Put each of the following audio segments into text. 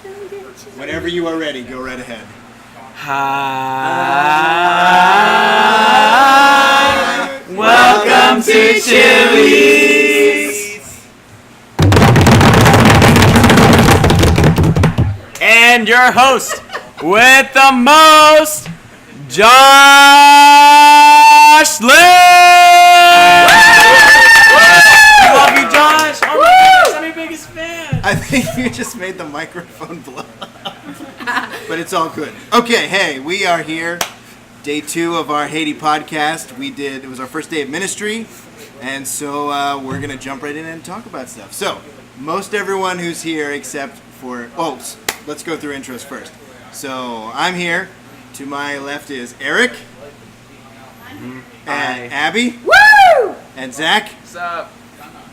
Whenever you are ready, go right ahead. Hi. Welcome to Chili's. And your host with the most, Josh Lynn. Love you, Josh. Oh my goodness, I'm your biggest fan. I think you just made the microphone blow up. But it's all good. Okay, hey, we are here. Day 2 of our Haiti podcast. It was our first day of ministry. And so we're going to jump right in and talk about stuff. So, most everyone who's here except for... let's go through intros first. So, I'm here. To my left is Eric. And Hi. Abby. Woo! And Zach. What's up?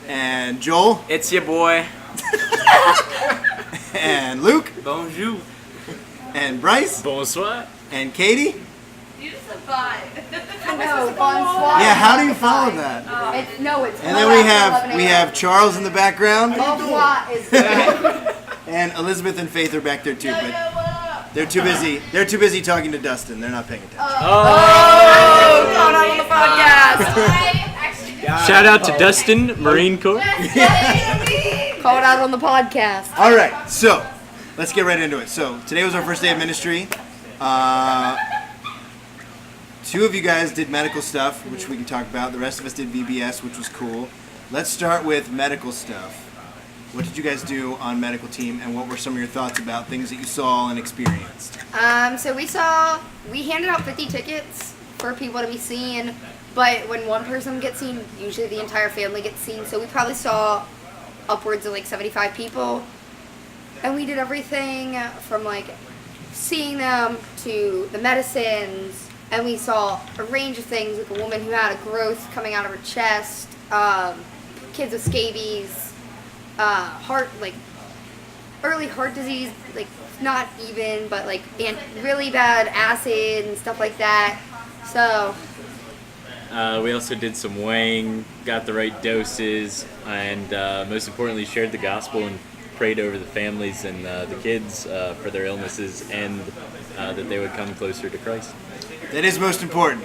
And Joel. It's your boy. And Luke. Bonjour. And Bryce. Bonsoir. And Katie. You just said bye. No, bonsoir. Yeah, how do you follow that? It's And then we 11 have Charles in the background. Bonsoir is good. And Elizabeth and Faith are back there too, but they're too busy. They're too busy talking to Dustin. They're not paying attention. Oh, going on the podcast. Shout out to Dustin, Marine Corps. Called out on the podcast. All right, so let's get right into it. So today was our first day of ministry. 2 of you guys did medical stuff, which we can talk about. The rest of us did VBS, which was cool. Let's start with medical stuff. What did you guys do on medical team, and what were some of your thoughts about things that you saw and experienced? So we handed out 50 tickets for people to be seen, but when one person gets seen, usually the entire family gets seen. So we probably saw upwards of 75 people, and we did everything from seeing them to the medicines, and we saw a range of things, like a woman who had a growth coming out of her chest, kids with scabies, early heart disease, not even, but and really bad acid and stuff like that. So we also did some weighing, got the right doses, and most importantly shared the gospel and prayed over the families and the kids for their illnesses, and that they would come closer to Christ. That is most important.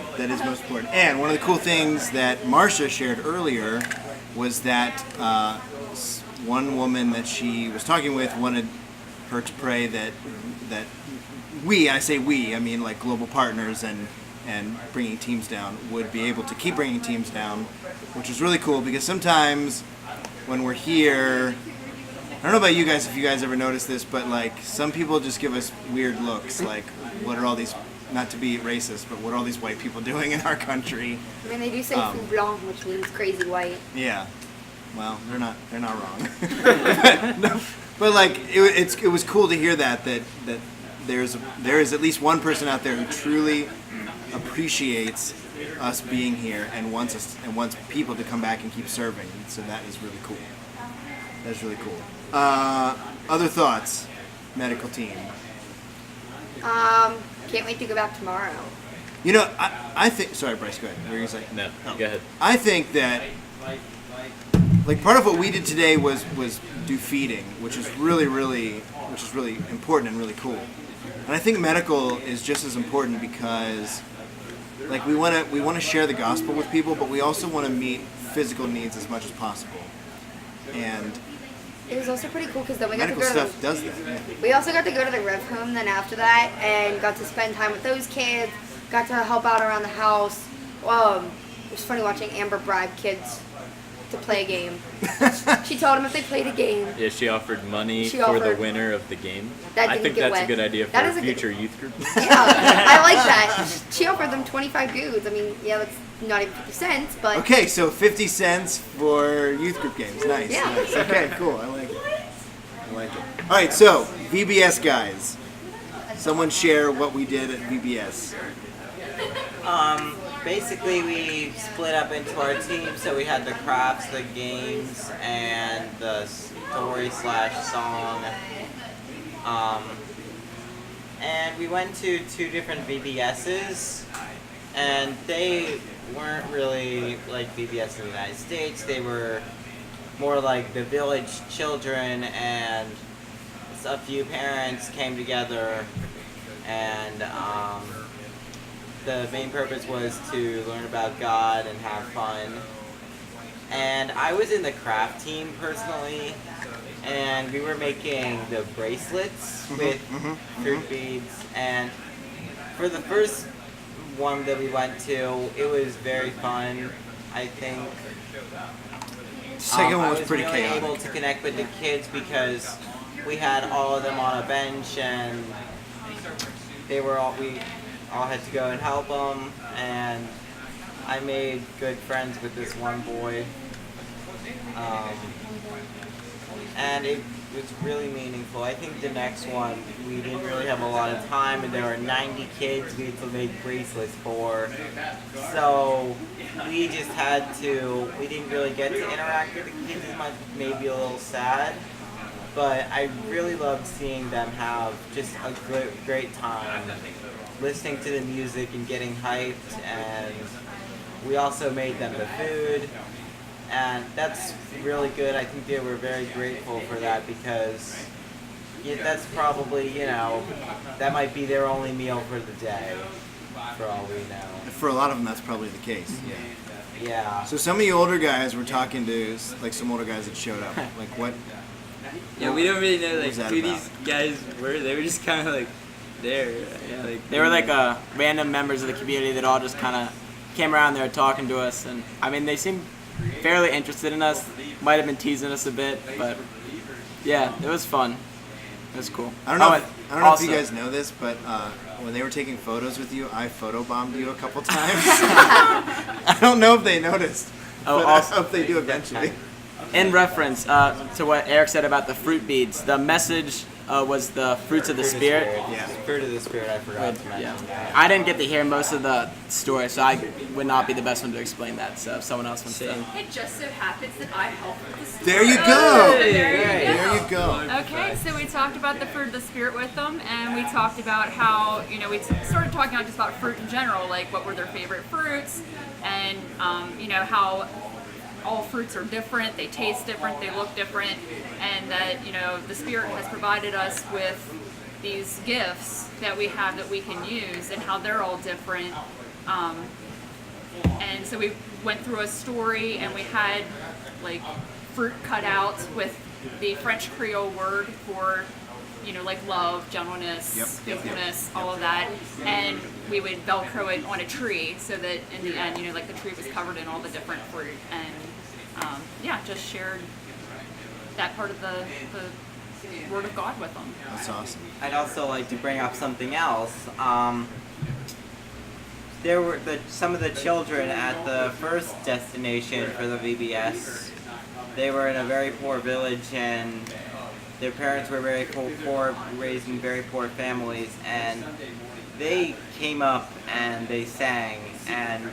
And one of the cool things that Marsha shared earlier was that one woman that she was talking with wanted her to pray that we, I say we, I mean global partners and bringing teams down, would be able to keep bringing teams down, which is really cool because sometimes when we're here, I don't know about you guys if you guys ever notice this, but some people just give us weird looks, what are all these, not to be racist, but what are all these white people doing in our country? I mean, they do say fou blanc, which means crazy white. Yeah. Well, they're not wrong. but it was cool to hear that there is at least one person out there who truly appreciates us being here and wants people to come back and keep serving. So that is really cool. That's really cool. Other thoughts, medical team. Can't wait to go back tomorrow. I think. Sorry, Bryce. Go ahead. What were you saying? No, go ahead. I think that part of what we did today was do feeding, which is really important and really cool. And I think medical is just as important because we want to share the gospel with people, but we also want to meet physical needs as much as possible. And it was also pretty cool because then we got to medical go stuff does that. Yeah. We also got to go to the Rev Home then after that and got to spend time with those kids, got to help out around the house. It was funny watching Amber bribe kids to play a game. She told them if they played a game. Yeah, she offered money She for the offered- winner of the game. That I didn't think get that's a wet. good idea for That a is a good- future youth group. Yeah, I like that. She offered them 25 goods. I mean, yeah, that's not even 50 cents, but Okay, so 50 cents for youth group games. Nice. Yeah. Nice. Okay, cool. I like it. All right, so VBS guys. Someone share what we did at VBS. Basically, we split up into our teams, so we had the crafts, the games, and the story/song. And we went to 2 different VBSs, and they weren't really like VBS in the United States. They were more like the village children and plus a few parents came together, and the main purpose was to learn about God and have fun. And I was in the craft team personally, and we were making the bracelets with fruit beads. And for the first one that we went to, it was very fun. I think Second one was pretty I was really chaotic. able to connect with the kids because we had all of them on a bench, and we all had to go and help them, and I made good friends with this one boy, and it was really meaningful. I think the next one, we didn't really have a lot of time, and there were 90 kids we had to make bracelets for, so we just we didn't really get to interact with the kids as much, maybe a little sad, but I really loved seeing them have just a great time, listening to the music and getting hyped, and we also made them the food, and that's really good. I think they were very grateful for that because that's probably, that might be their only meal for the day, for all we know. For a lot of them, that's probably the case. Yeah. Yeah. So some of you older guys were talking to like some older guys that showed up. Like what? Yeah, we don't really know What was like that who about? these guys were. They were just kind of like there. Yeah, like they were like random members of the community that all just kind of came around there talking to us, and I mean they seemed fairly interested in us. Might have been teasing us a bit, but yeah, it was fun. It was cool. I don't know. Oh, If you also- guys know this, but when they were taking photos with you, I photobombed you a couple times. I don't know if they noticed, Oh, but also- I hope they do eventually. In reference to what Eric said about the fruit beads, the message was the fruits of the spirit. Yeah. Fruit of the Spirit, I forgot to mention. Yeah. I didn't get to hear most of the story, so I would not be the best one to explain that. So if someone else wants to. It just so happens that I helped with the story. There you go. There There you go. Okay, so we talked about the fruit of the spirit with them, and we talked about how, we started talking not just about fruit in general, like what were their favorite fruits, and, how all fruits are different, they taste different, they look different, and that, the Spirit has provided us with these gifts that we have that we can use, and how they're all different. And so we went through a story, and we had like fruit cut out with the French Creole word for, like love, gentleness, Yep. faithfulness, all of that, and we would Velcro it on a tree so that in the end, like the tree was covered in all the different fruit, and just shared that part of the Word of God with them. That's awesome. I'd also like to bring up something else. There were some of the children at the first destination for the VBS. They were in a very poor village, and their parents were very poor, raised in very poor families, and they came up and they sang, and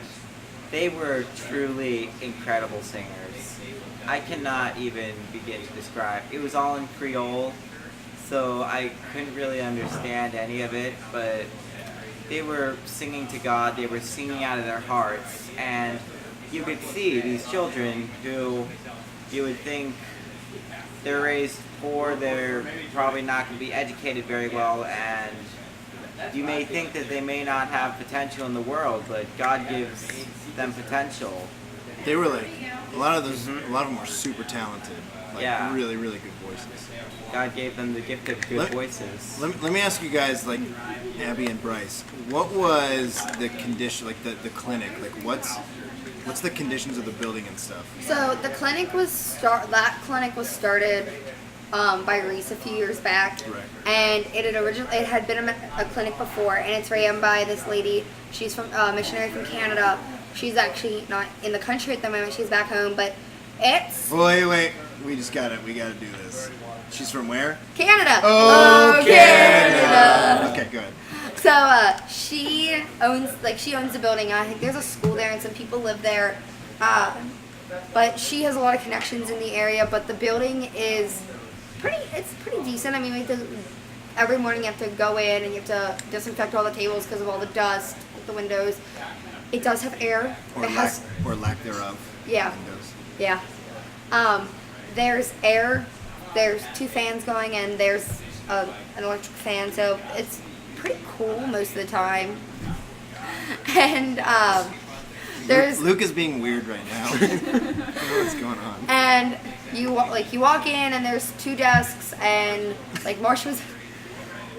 they were truly incredible singers. I cannot even begin to describe. It was all in Creole, so I couldn't really understand any of it, but they were singing to God, they were singing out of their hearts, and you could see these children who you would think they're raised poor, they're probably not going to be educated very well, and you may think that they may not have potential in the world, but God gives them potential. They were like a lot of them were super talented. Like Yeah. really, really good voices. God gave them the gift of good voices. Let me ask you guys, like Abby and Bryce, what was the condition, like the clinic, like what's the conditions of the building and stuff? So the clinic that clinic was started by Reese a few years back, Right. and it had been a clinic before, and it's ran by this lady. She's from missionary from Canada. She's actually not in the country at the moment. She's back home, but it's Wait, we gotta do this. She's from where? Canada. Oh, Canada. Okay, good. So she owns the building. I think there's a school there and some people live there. But she has a lot of connections in the area. But the building is pretty decent. I mean, every morning you have to go in and you have to disinfect all the tables because of all the dust, the windows. It does have air. Or lack thereof. Yeah. Windows. Yeah. There's air. There's 2 fans going, and there's an electric fan, so it's pretty cool most of the time. And there's Luke is being weird right now. I don't know what's going on. and you walk in and there's 2 desks and like Marsha's,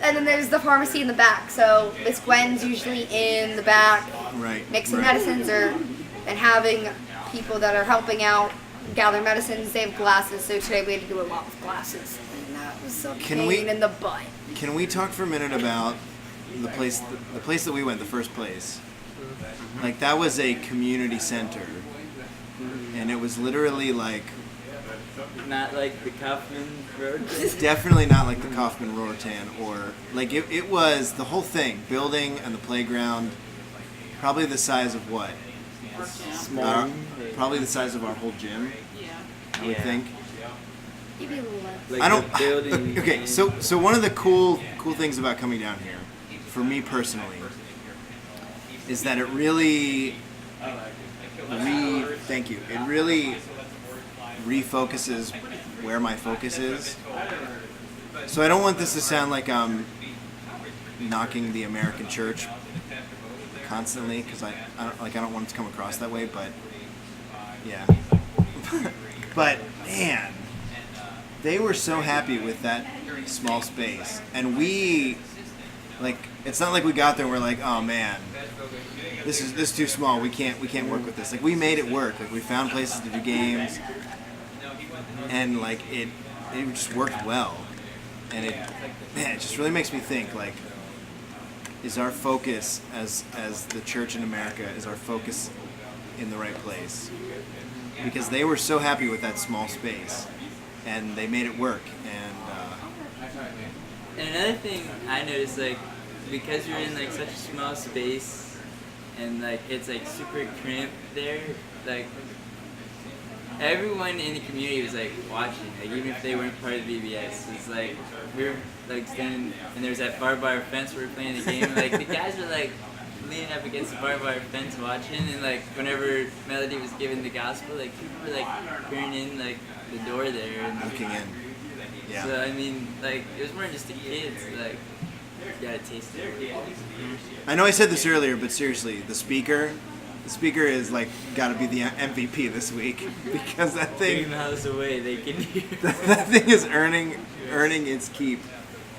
and then there's the pharmacy in the back. So Miss Gwen's usually in the back Right. mixing right. medicines and having people that are helping out gather medicines. They have glasses, so today we had to do a lot with glasses, and that was a Can pain we- in the butt. Can we talk for a minute about the place that we went, the first place? Like, that was a community center, and it was literally like Not like the Kaufman Road. definitely not like the Kaufman Roritan, or like it was the whole thing, building and the playground, probably the size of what? Small. Probably the size of our whole gym, Yeah. I would Yeah. think. Maybe a little less. Like I don't. the building. Okay, so one of the cool things about coming down here, for me personally, is that it really thank you. It really refocuses where my focus is. So I don't want this to sound like I'm knocking the American church constantly, because I don't want it to come across that way, but yeah. But man, they were so happy with that small space, and we, like, it's not like we got there and we're like, oh man, this is too small. We can't work with this. Like, we made it work. Like, we found places to do games, and like it just worked well. And it just really makes me think, like, is our focus as the church in America, is our focus in the right place? Because they were so happy with that small space, and they made it work. And another thing I noticed, like, because you're in like such a small space, and like it's like super cramped there, like everyone in the community was like watching, like even if they weren't part of the VBS. It's like we were like standing, and there's that barbed wire fence where we're playing the game, and like the guys were like leaning up against the barbed wire fence watching, and like whenever Melody was giving the gospel, like people were like peering in like the door there, and Looking in. Yeah. so I mean, like it was more just the kids, like you gotta taste it. I know I said this earlier, but seriously, the speaker is like got to be the MVP this week, because that 3 thing miles away, they can hear. that thing is earning its keep.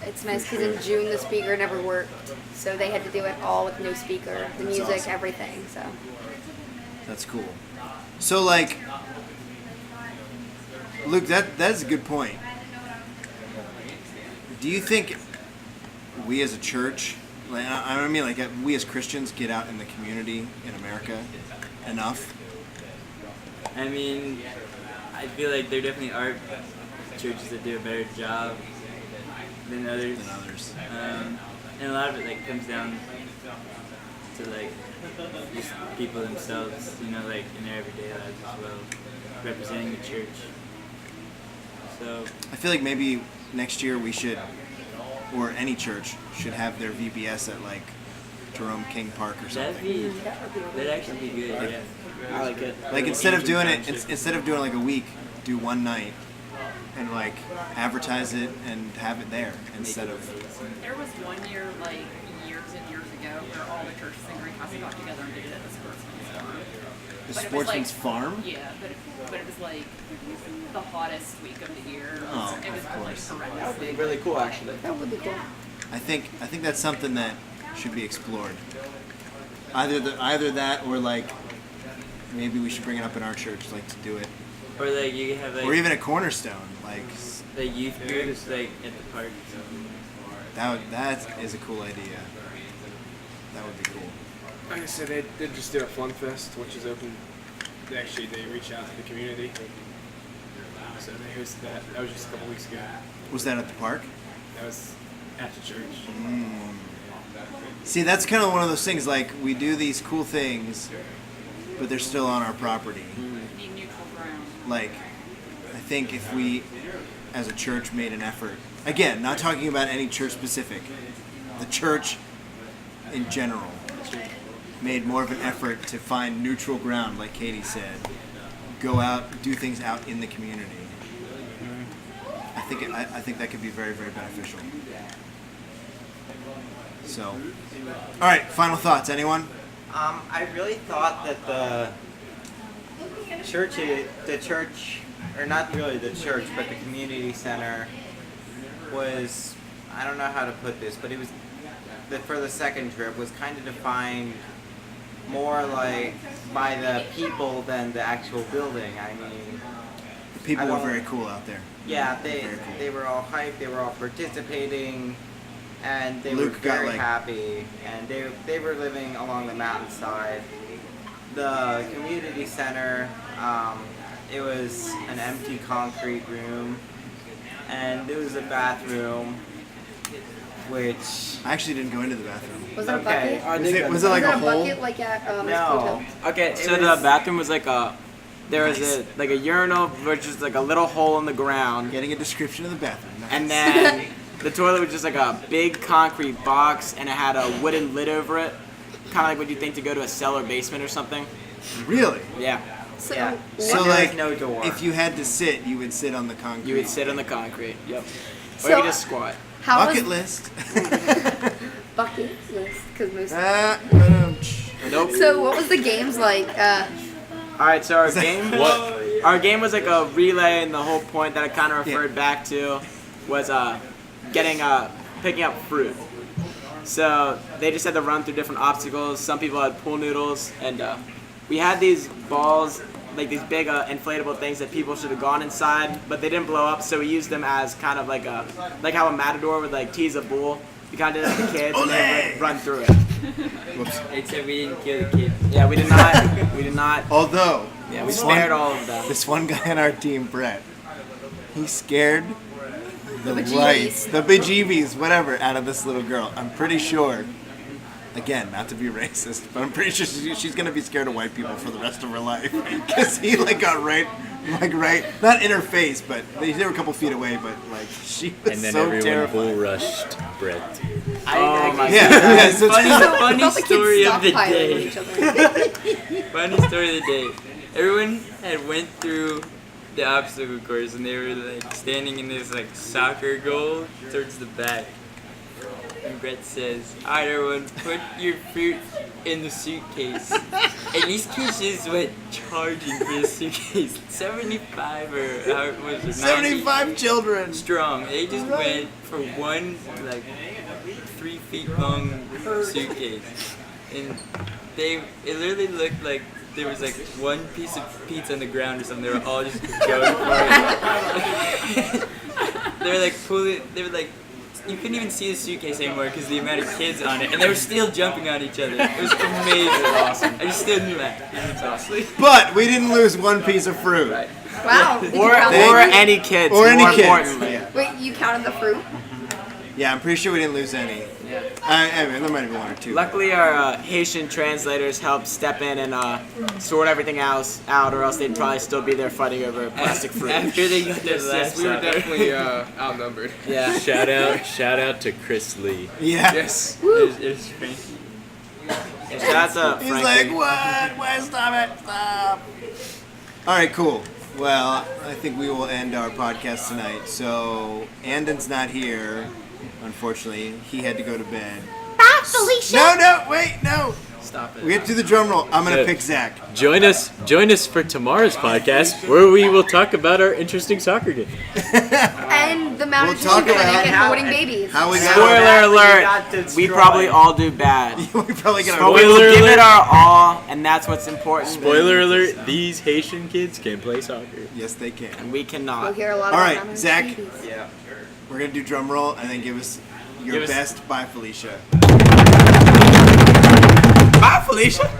It's nice because in June the speaker never worked, so they had to do it all with no speaker, the That's music, awesome. everything. So That's cool. So, like, Luke, that's a good point. Do you think we as a church, like, I mean, like, we as Christians get out in the community in America enough? I mean, I feel like there definitely are churches that do a better job than others. And a lot of it like comes down to like just people themselves, you know, like in their everyday lives as well, representing the church. So I feel like maybe next year we should, or any church should have their VBS at like Jerome King Park or something. that'd actually be good. Yeah. I like it. Like, instead of doing like a week, do one night and like advertise it and have it there instead of. There was one year, like years and years ago, where all the churches in Greenhouse got together and did it at the Sportsman's Farm. The But it was Sportsman's like- Farm? Yeah, but it was like the hottest week of the year. Oh, it was of like course. horrendous. That would be really cool, actually. that would be cool. I think that's something that should be explored. Either that, or like maybe we should bring it up in our church, like to do it, Or like you could have like or even a Cornerstone. Like youth groups like at the park. that is a cool idea. That would be cool. Like I said, they just did a Fun Fest, which is open. Actually, they reach out to the community. So they hosted that. That was just a couple weeks ago. Was that at the park? That was at the church. See, that's kind of one of those things. Like, we do these cool things, but they're still on our property. We need neutral ground. Like, I think if we, as a church, made an effort. Again, not talking about any church specific. The church in general made more of an effort to find neutral ground, like Katie said. Go out, do things out in the community. I I think that could be very, very beneficial. So, all right, final thoughts. Anyone? I really thought that the church, or not really the church, but the community center was, I don't know how to put this, but it was, for the second trip, was kind of defined more like by the people than the actual building. I mean, The people I were don't- very cool out there. yeah, Very cool. they were all hyped, they were all participating, and they Luke were got, very like- happy, and they were living along the mountainside. The community center, it was an empty concrete room, and there was a bathroom, which I actually didn't go into the bathroom. Was it a Okay. bucket? Was it like was a it a hole? bucket like at No. Hotel? Okay, It so was- the bathroom was like there was a urinal, which is like a little hole in the ground, Getting a description of the bathroom. Nice. and then the toilet was just like a big concrete box, and it had a wooden lid over it, kind of like what you think to go to a cellar basement or something. Really? Yeah, So, Yeah. So there like, was no door. if you had to sit, you would sit on the concrete. you would sit on the concrete. Yep. Or So- you could just squat. how Bucket was list. bucket list? Because most. Nope. So what was the games like? All right, so our that- game, What? our game was like a relay, and the whole point that it kind of referred back to was picking up fruit. So they just had to run through different obstacles. Some people had pool noodles, and we had these balls, like these big inflatable things that people should have gone inside, but they didn't blow up. So we used them as kind of like how a matador would like tease a bull. We kind of did that to kids, and they would run through it. Whoops. Except we didn't kill the kid. Yeah, we did not. We did not. Although, Yeah, we this spared one, all of them. This one guy on our team, Brett, he scared the bejeebies. lights, the bejeebies, whatever, out of this little girl. I'm pretty sure, again, not to be racist, but I'm pretty sure she's gonna be scared of white people for the rest of her life. Because he got right, not in her face, but they were a couple feet away, but like she was And then so everyone terrified. bull rushed Brett. Oh my Yeah, yeah, so Funny, it's- funny All the kids story of the stockpiling day. each other. Funny story of the day. Everyone had went through the obstacle course and they were like standing in this like soccer goal towards the back. And Brett says, "Alright everyone, put your fruit in the suitcase." And these kids just went charging for the suitcase. 75 or how it was, or 90 75 children. strong. They just went for one like 3 feet long suitcase, and it literally looked like there was like one piece of pizza on the ground or something. They were all just going for it. They were like pulling. They were like. You couldn't even see the suitcase anymore because the amount of kids on it, and they were still jumping on each other. It was amazing. Awesome. I just stood and laughed. It was awesome. But we didn't lose one piece of fruit. Right. Wow. Did you Or count any kids. Or any more kids. importantly. Yeah. Wait, you counted the fruit? Yeah, I'm pretty sure we didn't lose any. I mean, there might have been one or two. Luckily, our Haitian translators helped step in and sort everything else out, or else they'd probably still be there fighting over plastic fruit. After they got their Yes, last we were shot. definitely outnumbered. Yeah. Shout out to Chris Lee. Yeah. Yes. It was Frankie. And shout out to He's Frankie. like, what? Why stop it? Stop. All right, cool. Well, I think we will end our podcast tonight. So, Andon's not here, unfortunately. He had to go to bed. Bye, Felicia. No, wait, no. Stop it. We have to do the drum roll. I'm going to Yeah. pick Zach. Join us for tomorrow's podcast where we will talk about our interesting soccer game. And the Mount We'll of talk Clinic about and how- holding babies. How we got Spoiler Badly got alert. We destroyed. probably all do bad. we probably got But our we will Spoiler give alert. it our all, and that's what's important. Spoiler alert, these Haitian kids can play soccer. Yes, they can. And we We'll cannot. hear a lot All about right, Mount of Zach. Babies. Yeah. We're going to do drum roll and then give us your Give us- best. Bye, Felicia. Bye, Felicia.